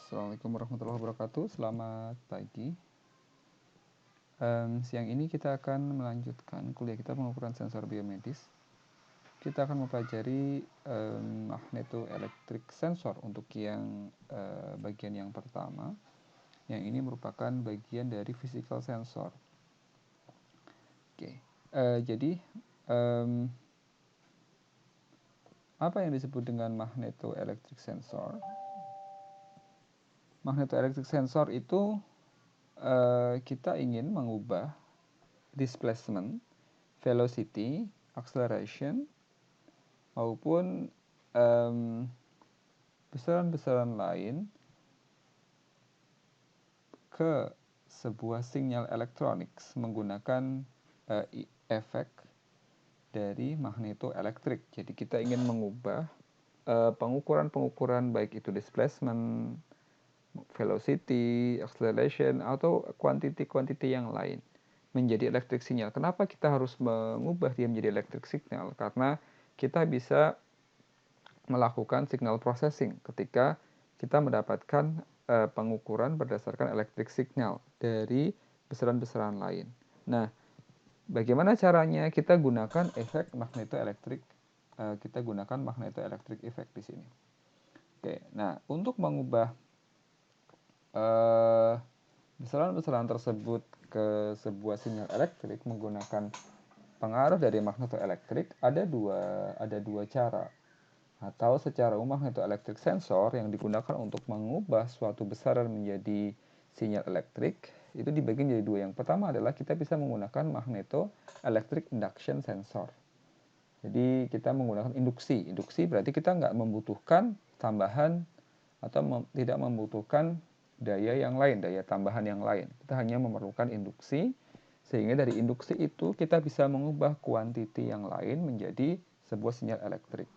Assalamualaikum warahmatullahi wabarakatuh. Selamat pagi. Siang ini kita akan melanjutkan kuliah kita pengukuran sensor biomedis. Kita akan mempelajari magnetoelectric sensor untuk yang bagian yang pertama. Yang ini merupakan bagian dari physical sensor. Oke, jadi apa yang disebut dengan magnetoelectric sensor? Magnetoelectric sensor itu kita ingin mengubah displacement, velocity, acceleration, maupun besaran-besaran lain ke sebuah sinyal elektronik menggunakan efek dari magnetoelektrik. Jadi kita ingin mengubah pengukuran-pengukuran baik itu displacement, velocity, acceleration, atau quantity yang lain menjadi elektrik sinyal. Kenapa kita harus mengubah dia menjadi elektrik signal? Karena kita bisa melakukan signal processing ketika kita mendapatkan pengukuran berdasarkan elektrik signal dari besaran-besaran lain. Nah, bagaimana caranya? Kita gunakan efek magnetoelektrik. Kita gunakan magnetoelektrik effect di sini. Oke, nah untuk mengubah besaran-besaran tersebut ke sebuah sinyal elektrik menggunakan pengaruh dari magnetoelektrik ada dua cara. Atau secara umum magnetoelectric sensor yang digunakan untuk mengubah suatu besaran menjadi sinyal elektrik itu dibagi menjadi dua. Yang pertama adalah kita bisa menggunakan magnetoelectric induction sensor. Jadi kita menggunakan induksi. Induksi berarti kita nggak membutuhkan tambahan atau tidak membutuhkan daya yang lain, daya tambahan yang lain. Kita hanya memerlukan induksi, sehingga dari induksi itu kita bisa mengubah kuantiti yang lain menjadi sebuah sinyal elektrik.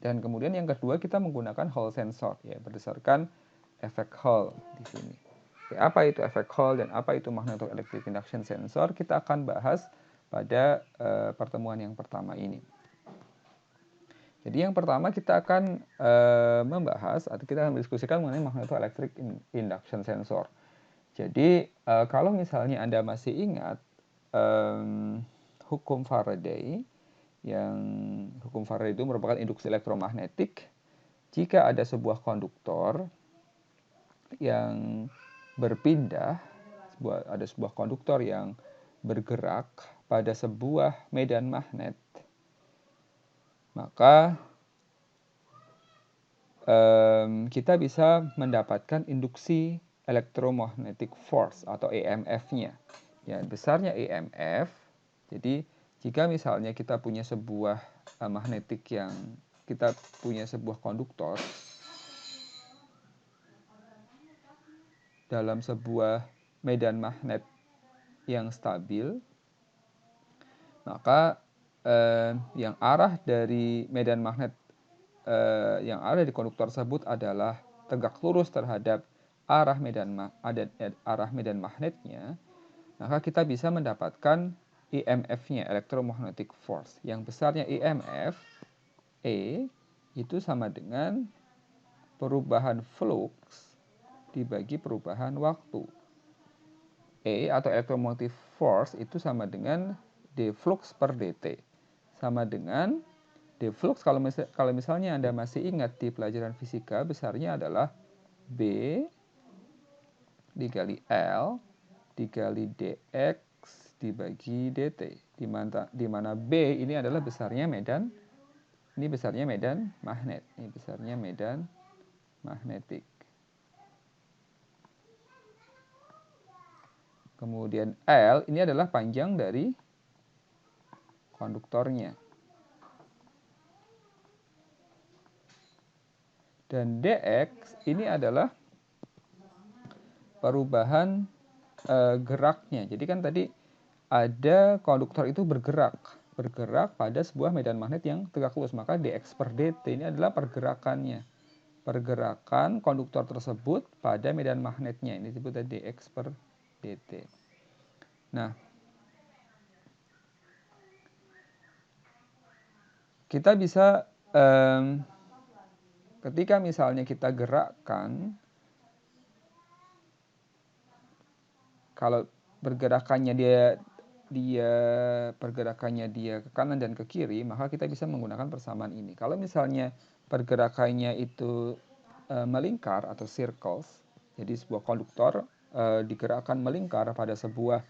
Dan kemudian yang kedua kita menggunakan Hall sensor, ya berdasarkan efek Hall di sini. Oke, apa itu efek Hall dan apa itu magnetoelectric induction sensor? Kita akan bahas pada pertemuan yang pertama ini. Jadi yang pertama kita akan membahas atau kita akan mendiskusikan mengenai magnetoelectric induction sensor. Jadi kalau misalnya Anda masih ingat hukum Faraday, yang hukum Faraday itu merupakan induksi elektromagnetik. Jika ada sebuah konduktor yang berpindah, ada sebuah konduktor yang bergerak pada sebuah medan magnet, maka kita bisa mendapatkan induksi electromagnetic force atau EMF-nya. Ya, besarnya EMF. Jadi jika misalnya kita punya sebuah kita punya sebuah konduktor dalam sebuah medan magnet yang stabil, maka yang arah dari medan magnet yang ada di konduktor tersebut adalah tegak lurus terhadap arah medan magnetnya, maka kita bisa mendapatkan EMF-nya, electromagnetic force, yang besarnya EMF E itu sama dengan perubahan flux dibagi perubahan waktu. E atau electromagnetic force itu sama dengan d flux per dt, sama dengan d flux. Kalau misalnya Anda masih ingat di pelajaran fisika, besarnya adalah B dikali L dikali dx dibagi dt, di mana B ini adalah besarnya medan magnet, ini besarnya medan magnetik. Kemudian L ini adalah panjang dari konduktornya. Dan dx ini adalah perubahan geraknya. Jadi kan tadi ada konduktor itu bergerak pada sebuah medan magnet yang tegak lurus, maka dx per dt ini adalah pergerakan konduktor tersebut pada medan magnetnya. Ini disebut dx per dt. Nah, kita bisa ketika misalnya kita gerakkan, kalau pergerakannya dia ke kanan dan ke kiri, maka kita bisa menggunakan persamaan ini. Kalau misalnya pergerakannya itu melingkar atau circles, jadi sebuah konduktor digerakkan melingkar pada sebuah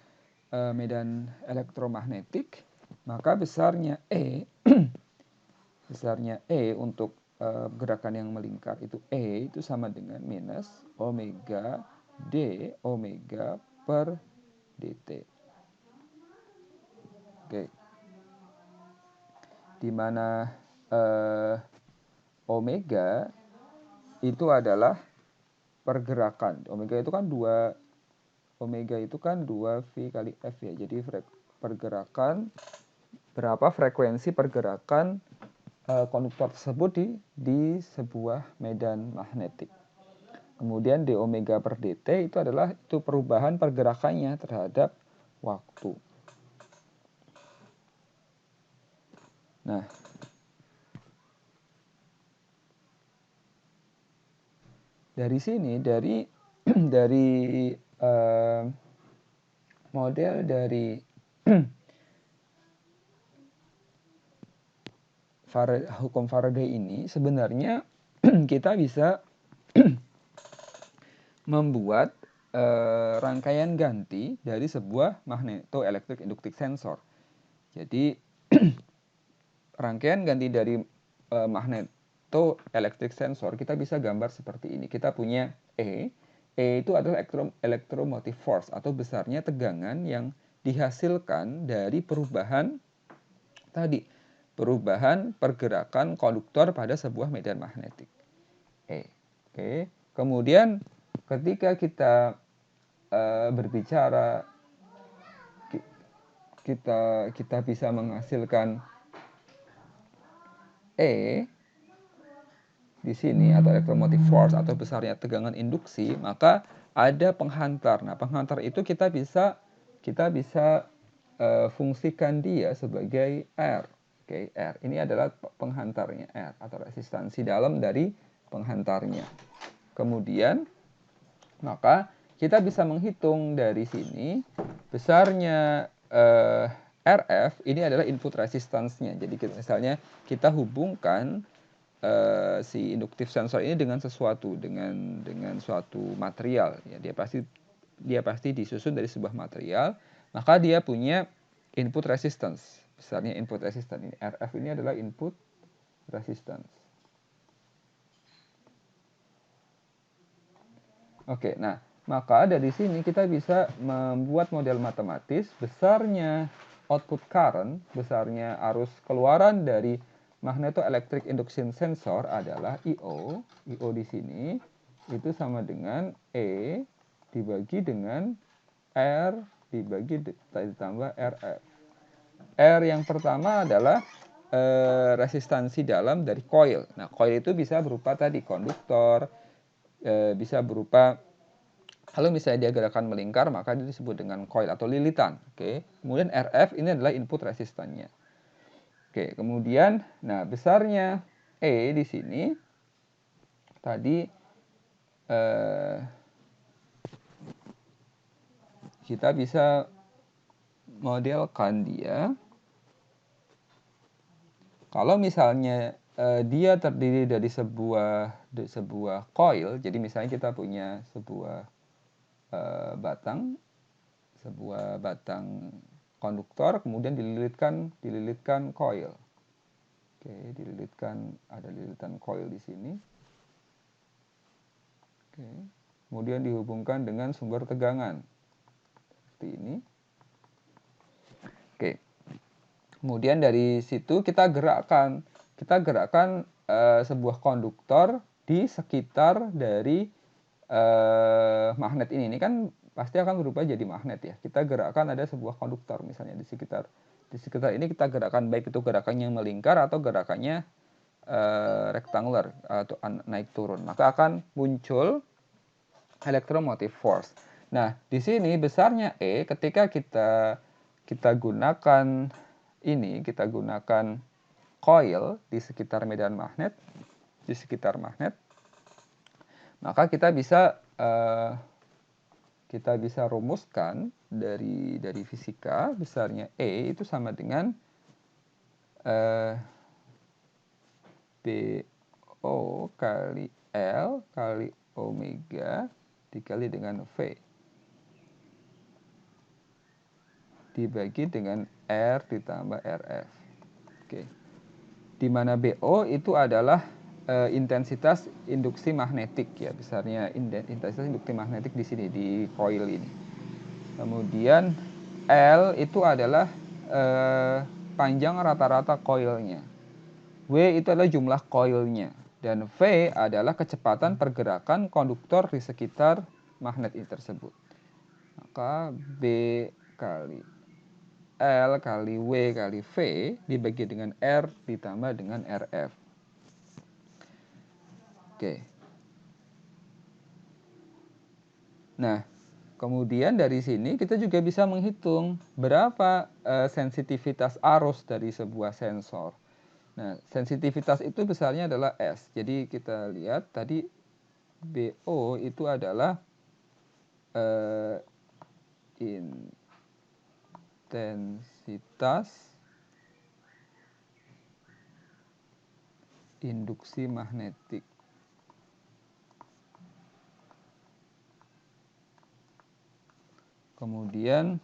medan elektromagnetik, maka besarnya E besarnya E untuk gerakan yang melingkar itu E itu sama dengan minus omega D omega per dt. Oke. Di mana omega itu adalah pergerakan. Omega itu kan 2 V kali F ya. Jadi pergerakan, berapa frekuensi pergerakan konduktor tersebut di sebuah medan magnetik. Kemudian d omega per dt itu adalah perubahan pergerakannya terhadap waktu. Nah, dari sini dari model dari hukum Faraday ini sebenarnya kita bisa membuat rangkaian ganti dari sebuah magneto-electric inductive sensor. Jadi rangkaian ganti dari magneto-electric sensor kita bisa gambar seperti ini. Kita punya E itu adalah electromotive force atau besarnya tegangan yang dihasilkan dari perubahan pergerakan konduktor pada sebuah medan magnetik. Oke. Kemudian ketika kita berbicara, kita bisa menghasilkan E di sini atau electromotive force atau besarnya tegangan induksi, maka ada penghantar. Nah, penghantar itu kita bisa fungsikan dia sebagai R. Oke, R. Ini adalah penghantarnya, R atau resistansi dalam dari penghantarnya. Kemudian maka kita bisa menghitung dari sini besarnya RF ini adalah input resistance-nya. Jadi misalnya kita hubungkan si induktif sensor ini dengan sesuatu, dengan suatu material ya, dia pasti disusun dari sebuah material, maka dia punya input resistance. Besarnya input resistance ini, RF ini adalah input resistance. Oke, nah maka dari sini kita bisa membuat model matematis besarnya output current, besarnya arus keluaran dari magneto-electric induction sensor adalah I.O. I.O di sini itu sama dengan E dibagi dengan R ditambah RF. R yang pertama adalah resistansi dalam dari coil. Nah, coil itu bisa berupa tadi konduktor, bisa berupa, kalau misalnya dia gerakan melingkar maka dia disebut dengan coil atau lilitan. Oke. Kemudian RF ini adalah input resistannya. Oke, kemudian nah besarnya E di sini tadi kita bisa modelkan dia. Kalau misalnya dia terdiri dari sebuah coil, jadi misalnya kita punya sebuah batang konduktor, kemudian dililitkan coil. Oke, ada lilitan coil di sini. Oke. Kemudian dihubungkan dengan sumber tegangan seperti ini. Oke. Kemudian dari situ kita gerakkan sebuah konduktor di sekitar dari magnet ini. Ini kan pasti akan berubah jadi magnet ya. Kita gerakkan ada sebuah konduktor misalnya di sekitar ini kita gerakkan, baik itu gerakannya melingkar atau gerakannya rectangular atau naik turun. Maka akan muncul electromotive force. Nah, di sini besarnya E ketika kita gunakan coil di sekitar medan magnet, di sekitar magnet, maka kita bisa rumuskan dari fisika besarnya E itu sama dengan BO kali L kali omega dikali dengan V dibagi dengan R ditambah RF. Oke. Di mana BO itu adalah intensitas induksi magnetik ya, besarnya intensitas induksi magnetik di sini di coil ini. Kemudian L itu adalah panjang rata-rata coilnya. W itu adalah jumlah coilnya. Dan V adalah kecepatan pergerakan konduktor di sekitar magnet ini tersebut. Maka B kali L kali W kali V dibagi dengan R ditambah dengan RF. Oke. Nah, kemudian dari sini kita juga bisa menghitung berapa sensitivitas arus dari sebuah sensor. Nah, sensitivitas itu besarnya adalah S. Jadi kita lihat tadi BO itu adalah intensitas induksi magnetik. Kemudian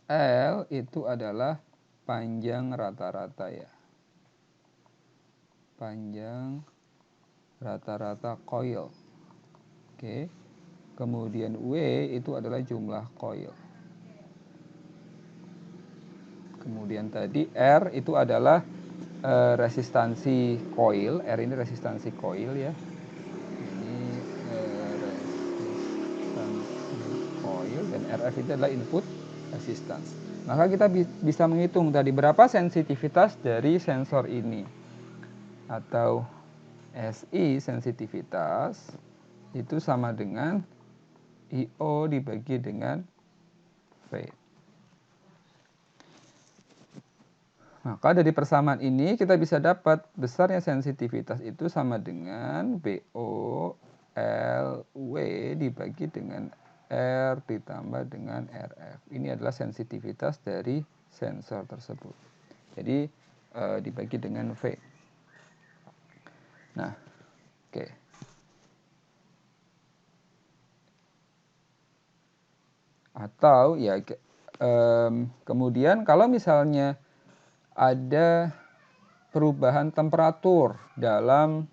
L itu adalah panjang rata-rata ya. Panjang rata-rata coil. Oke. Kemudian W itu adalah jumlah coil. Kemudian tadi R itu adalah resistansi coil. R ini resistansi coil ya. Ini resistansi coil dan RF itu adalah input resistance. Maka kita bisa menghitung tadi berapa sensitivitas dari sensor ini. Atau SI sensitivitas itu sama dengan IO dibagi dengan V. Maka dari persamaan ini kita bisa dapat besarnya sensitivitas itu sama dengan BO L W dibagi dengan R ditambah dengan RF. Ini adalah sensitivitas dari sensor tersebut. Jadi dibagi dengan V. Nah, oke. Atau ya kemudian kalau misalnya ada perubahan temperatur dalam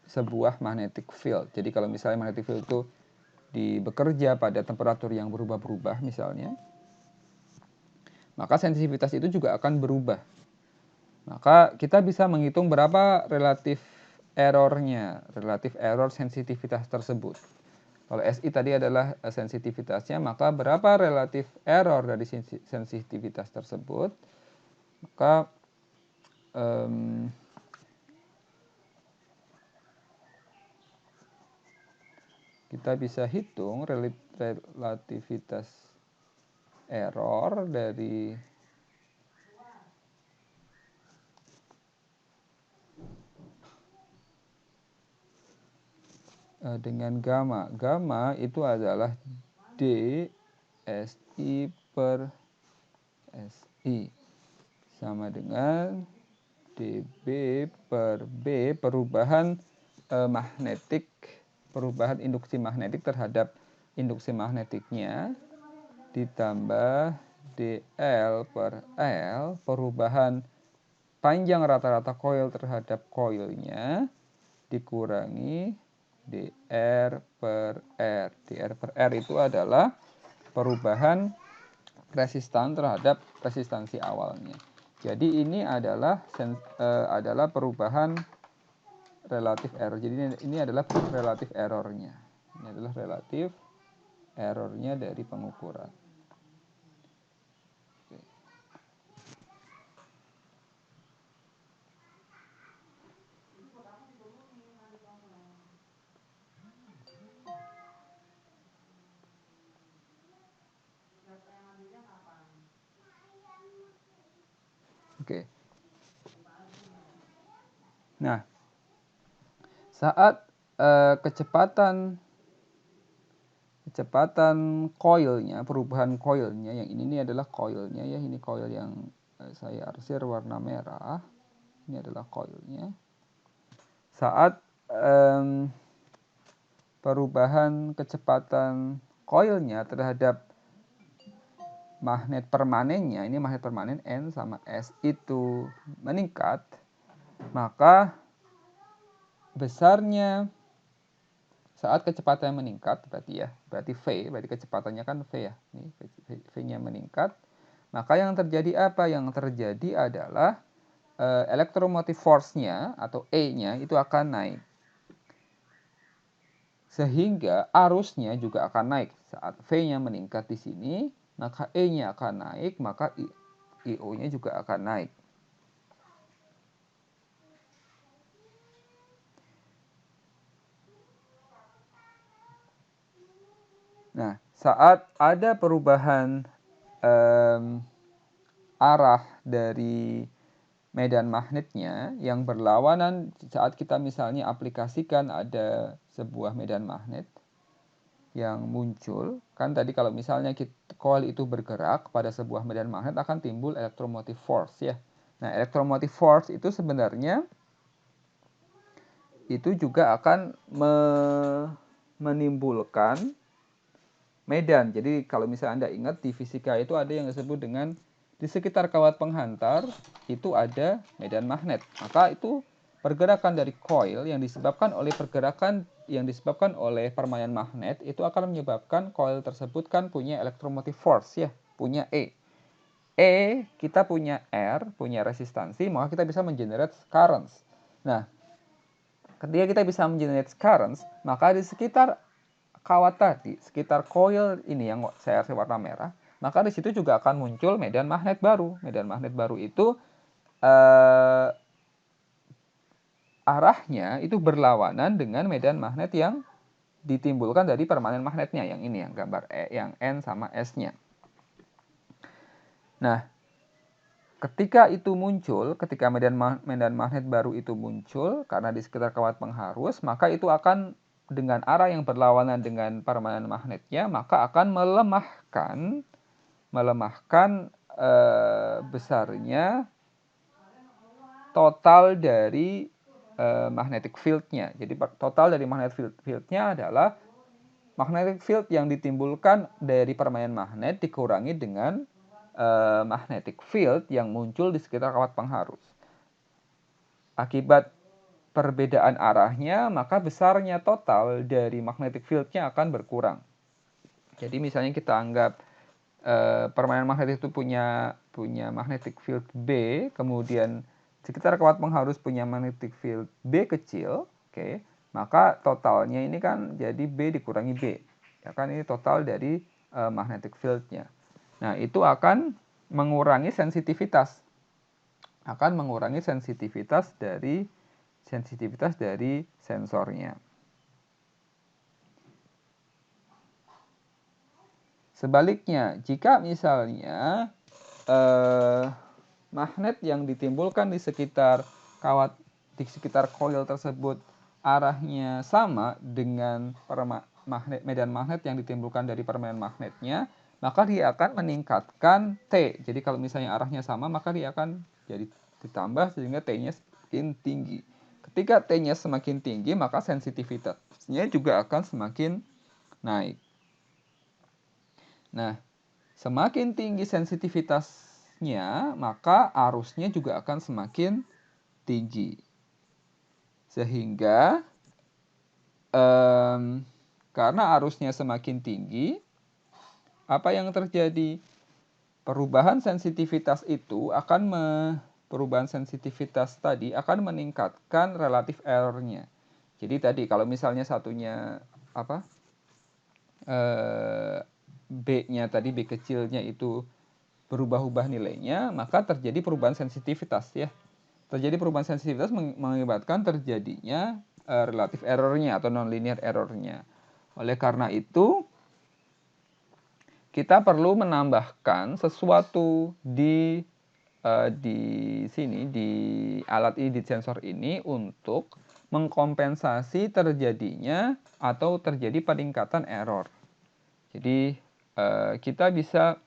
sebuah magnetic field. Jadi kalau misalnya magnetic field itu bekerja pada temperatur yang berubah-berubah misalnya, maka sensitivitas itu juga akan berubah. Maka kita bisa menghitung berapa relatif errornya, relatif error sensitivitas tersebut. Kalau SI tadi adalah sensitivitasnya, maka berapa relatif error dari sensitivitas tersebut? Maka kita bisa hitung relativitas error dari dengan gamma. Gamma itu adalah D SI per SI sama dengan dB per B, perubahan magnetik, perubahan induksi magnetik terhadap induksi magnetiknya, ditambah dL per L, perubahan panjang rata-rata coil terhadap coilnya, dikurangi dR per R. dR per R itu adalah perubahan resistan terhadap resistansi awalnya. Jadi ini adalah perubahan relatif error. Jadi ini adalah relatif errornya. Ini adalah relatif errornya dari pengukuran. Oke. Nah, Saat kecepatan coilnya, perubahan coilnya, yang ini adalah coilnya ya, ini coil yang saya arsir warna merah, ini adalah coilnya. Saat perubahan kecepatan coilnya terhadap magnet permanennya, ini magnet permanen N sama S itu meningkat, maka besarnya saat kecepatan meningkat berarti V, berarti kecepatannya kan V ya, ini V-nya meningkat, maka yang terjadi apa? Yang terjadi adalah electromotive force-nya atau E-nya itu akan naik. Sehingga arusnya juga akan naik. Saat V-nya meningkat di sini, maka E-nya akan naik, maka IO-nya juga akan naik. Nah, saat ada perubahan arah dari medan magnetnya yang berlawanan, saat kita misalnya aplikasikan ada sebuah medan magnet yang muncul, kan tadi kalau misalnya coil itu bergerak pada sebuah medan magnet akan timbul electromotive force ya. Nah, electromotive force itu sebenarnya itu juga akan menimbulkan medan. Jadi kalau misalnya Anda ingat di fisika itu ada yang disebut dengan di sekitar kawat penghantar itu ada medan magnet. Maka itu pergerakan dari coil yang disebabkan oleh permainan magnet itu akan menyebabkan coil tersebut kan punya electromotive force ya, punya E. Kita punya R, punya resistansi, maka kita bisa mengenerate currents. Nah, ketika kita bisa mengenerate currents, maka di sekitar kawat tadi, sekitar coil ini yang saya warna merah, maka di situ juga akan muncul medan magnet baru. Medan magnet baru itu arahnya itu berlawanan dengan medan magnet yang ditimbulkan dari permanen magnetnya, yang ini yang gambar yang N sama S-nya. Nah, ketika itu muncul, ketika medan magnet baru itu muncul karena di sekitar kawat pengharus, maka itu akan dengan arah yang berlawanan dengan permanen magnetnya, maka akan melemahkan besarnya total dari magnetic field-nya. Jadi total dari magnetic field-nya adalah magnetic field yang ditimbulkan dari permainan magnet dikurangi dengan magnetic field yang muncul di sekitar kawat pengharus. Akibat perbedaan arahnya, maka besarnya total dari magnetic field-nya akan berkurang. Jadi misalnya kita anggap permainan magnet itu punya magnetic field B, kemudian sekitar kawat pengharus punya magnetic field B kecil, oke, maka totalnya ini kan jadi B dikurangi B. Ya kan, ini total dari magnetic field-nya. Nah, itu akan mengurangi sensitivitas. Dari sensornya. Sebaliknya, jika misalnya magnet yang ditimbulkan di sekitar coil tersebut arahnya sama dengan medan magnet yang ditimbulkan dari permainan magnetnya, maka dia akan meningkatkan T. Jadi kalau misalnya arahnya sama, maka dia akan jadi ditambah sehingga T-nya semakin tinggi. Ketika T-nya semakin tinggi, maka sensitivitasnya juga akan semakin naik. Nah, semakin tinggi sensitivitasnya, maka arusnya juga akan semakin tinggi. Sehingga karena arusnya semakin tinggi, apa yang terjadi? Perubahan sensitivitas tadi akan meningkatkan relative error-nya. Jadi tadi kalau misalnya satunya B-nya tadi, B kecilnya itu berubah-ubah nilainya, maka terjadi perubahan sensitivitas ya. Terjadi perubahan sensitivitas mengakibatkan terjadinya relative error-nya atau nonlinear error-nya. Oleh karena itu, kita perlu menambahkan sesuatu di sini, di alat ini, di sensor ini, untuk mengkompensasi terjadinya atau terjadi peningkatan error. Jadi kita bisa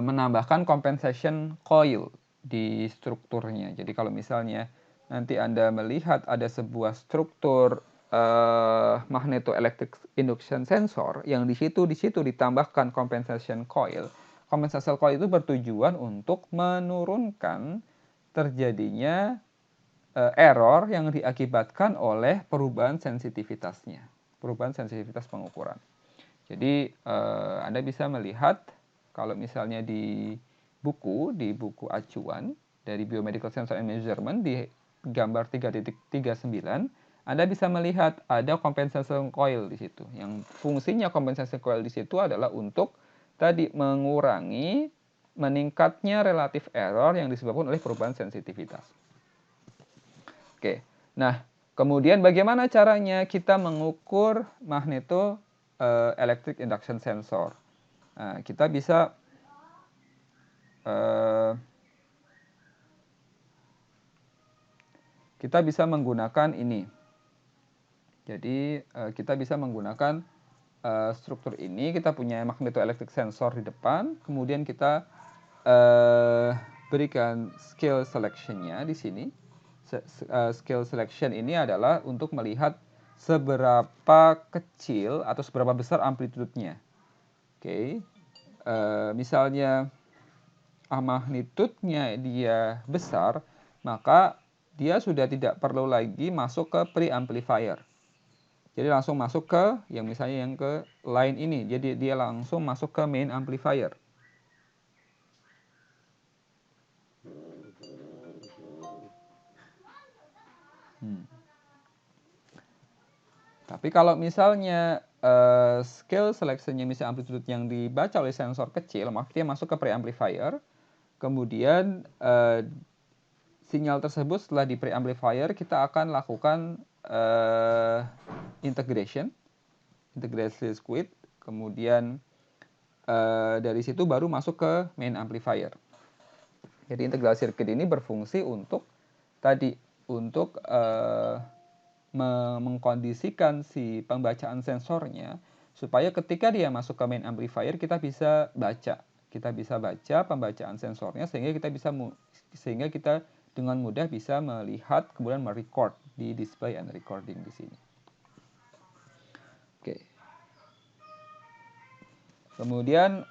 menambahkan compensation coil di strukturnya. Jadi kalau misalnya nanti Anda melihat ada sebuah struktur magnetoelectric induction sensor yang di situ ditambahkan compensation coil. Compensation coil itu bertujuan untuk menurunkan terjadinya error yang diakibatkan oleh perubahan sensitivitasnya, perubahan sensitivitas pengukuran. Jadi Anda bisa melihat kalau misalnya di buku acuan dari Biomedical Sensor and Measurement di gambar 3.39, Anda bisa melihat ada compensation coil di situ. Yang fungsinya compensation coil di situ adalah untuk tadi mengurangi meningkatnya relatif error yang disebabkan oleh perubahan sensitivitas. Oke. Nah, kemudian bagaimana caranya kita mengukur magneto electric induction sensor? Nah, kita bisa menggunakan ini. Jadi kita bisa menggunakan struktur ini. Kita punya magnetoelectric sensor di depan, kemudian kita berikan scale selection-nya di sini. Scale selection ini adalah untuk melihat seberapa kecil atau seberapa besar amplitudenya. Oke. Misalnya magnitudenya dia besar, maka dia sudah tidak perlu lagi masuk ke preamplifier. Jadi langsung masuk ke yang misalnya yang ke line ini. Jadi dia langsung masuk ke main amplifier. Tapi kalau misalnya scale selection-nya misalnya amplitude yang dibaca oleh sensor kecil, maka dia masuk ke preamplifier. Kemudian sinyal tersebut setelah di preamplifier kita akan lakukan integration circuit. Kemudian dari situ baru masuk ke main amplifier. Jadi integrasi circuit ini berfungsi untuk mengkondisikan si pembacaan sensornya supaya ketika dia masuk ke main amplifier kita bisa baca pembacaan sensornya sehingga kita dengan mudah bisa melihat kemudian merecord di display and recording di sini. Oke. Kemudian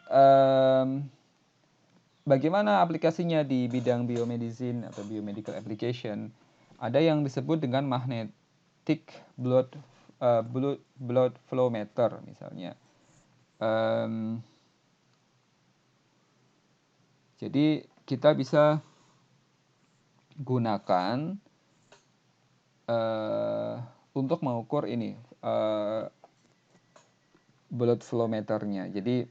bagaimana aplikasinya di bidang biomedicine atau biomedical application? Ada yang disebut dengan magnetic blood flow meter misalnya. Jadi kita bisa gunakan untuk mengukur ini blood flow meternya. Jadi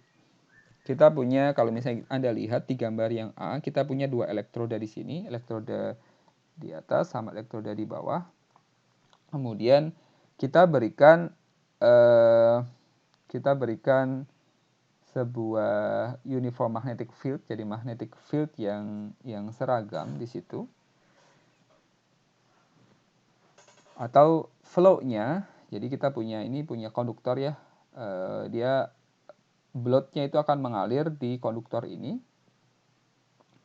kita punya, kalau misalnya Anda lihat di gambar yang A, kita punya dua elektroda di sini, elektroda di atas sama elektroda di bawah. Kemudian kita berikan sebuah uniform magnetic field, jadi magnetic field yang seragam di situ. Atau flow-nya, jadi kita punya konduktor ya, dia blood-nya itu akan mengalir di konduktor ini.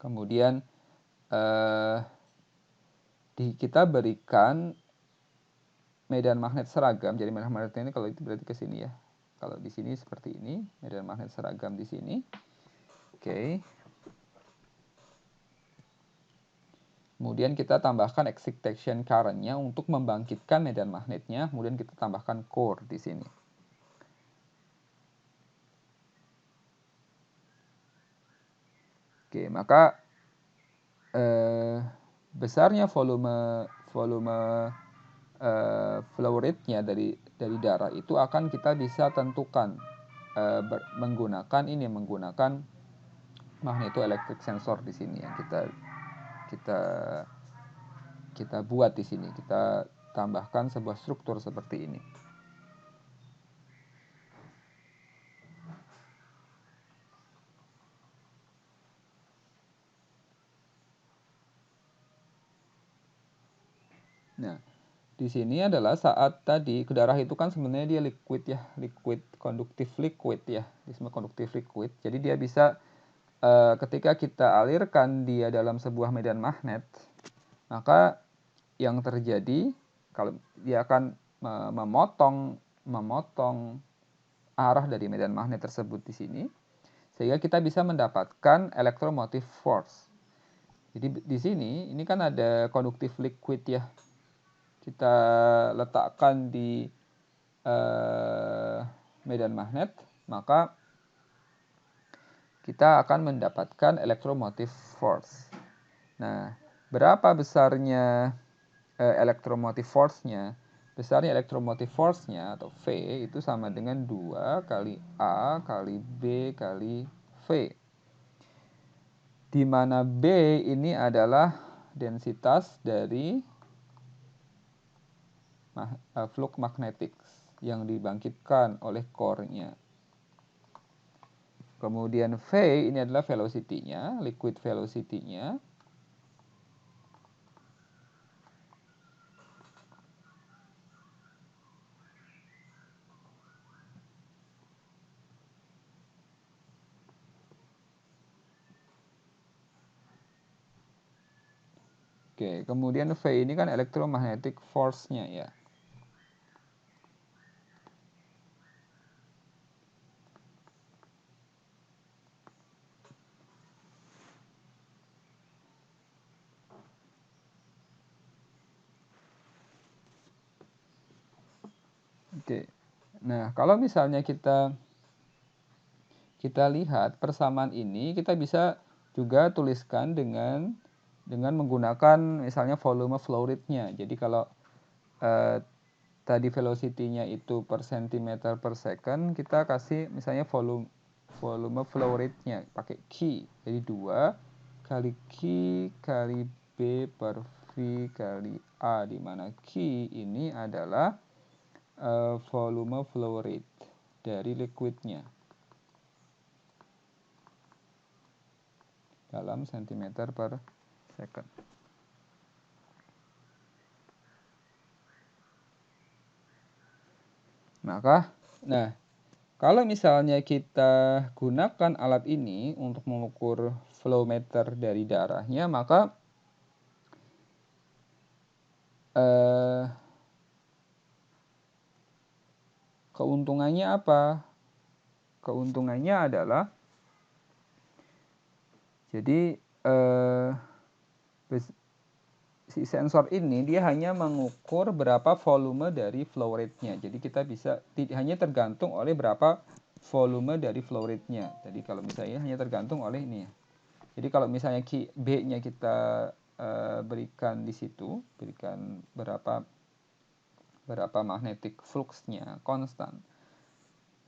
Kemudian kita berikan medan magnet seragam. Jadi medan magnet ini kalau itu berarti ke sini ya. Kalau di sini seperti ini, medan magnet seragam di sini. Oke. Kemudian kita tambahkan excitation current-nya untuk membangkitkan medan magnetnya. Kemudian kita tambahkan core di sini. Oke, maka besarnya volume flow rate-nya dari darah itu akan kita bisa tentukan menggunakan magnetoelectric sensor di sini yang kita buat di sini. Kita tambahkan sebuah struktur seperti ini. di sini adalah saat tadi darah itu kan sebenarnya dia liquid ya, conductive liquid ya, disebut conductive liquid. Jadi dia bisa ketika kita alirkan dia dalam sebuah medan magnet, maka yang terjadi kalau dia akan memotong arah dari medan magnet tersebut di sini, sehingga kita bisa mendapatkan electromotive force. Jadi di sini ini kan ada conductive liquid ya. Kita letakkan di medan magnet, maka kita akan mendapatkan electromotive force. Nah, berapa besarnya electromotive force-nya? Besarnya electromotive force-nya atau V itu sama dengan 2 kali A kali B kali V. Di mana B ini adalah densitas dari flux magnetic yang dibangkitkan oleh core-nya. Kemudian V ini adalah velocity-nya, liquid velocity-nya. Oke, kemudian V ini kan electromagnetic force-nya ya. Oke. Nah, kalau misalnya kita lihat persamaan ini, kita bisa juga tuliskan dengan menggunakan misalnya volume flow rate-nya. Jadi kalau tadi velocity-nya itu per centimeter per second, kita kasih misalnya volume flow rate-nya pakai Q. Jadi 2 kali Q kali B per V kali A, di mana Q ini adalah volume flow rate dari liquidnya dalam centimeter per second. Maka, nah, kalau misalnya kita gunakan alat ini untuk mengukur flow meter dari darahnya, maka keuntungannya apa? Keuntungannya adalah jadi si sensor ini dia hanya mengukur berapa volume dari flow rate-nya. Jadi kita bisa hanya tergantung oleh berapa volume dari flow rate-nya. Jadi kalau misalnya hanya tergantung oleh ini ya. Jadi kalau misalnya B-nya kita berikan di situ, berikan berapa magnetic flux-nya konstan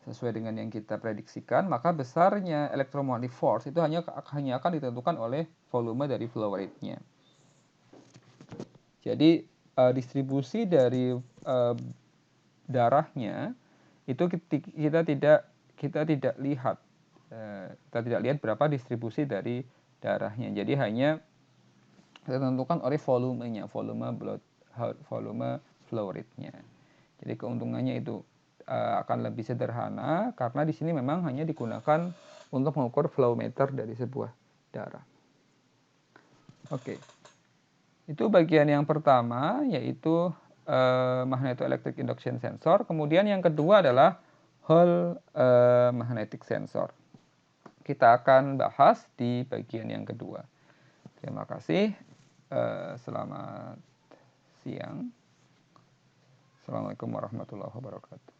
sesuai dengan yang kita prediksikan, maka besarnya electromotive force itu hanya akan ditentukan oleh volume dari flow rate-nya. Jadi distribusi dari darahnya itu kita tidak lihat, berapa distribusi dari darahnya. Jadi hanya ditentukan oleh volumenya, volume flow rate-nya. Jadi keuntungannya itu akan lebih sederhana karena di sini memang hanya digunakan untuk mengukur flow meter dari sebuah darah. Oke. Itu bagian yang pertama, yaitu magnetoelectric induction sensor. Kemudian yang kedua adalah Hall magnetic sensor. Kita akan bahas di bagian yang kedua. Terima kasih. Selamat siang. Assalamualaikum warahmatullahi wabarakatuh.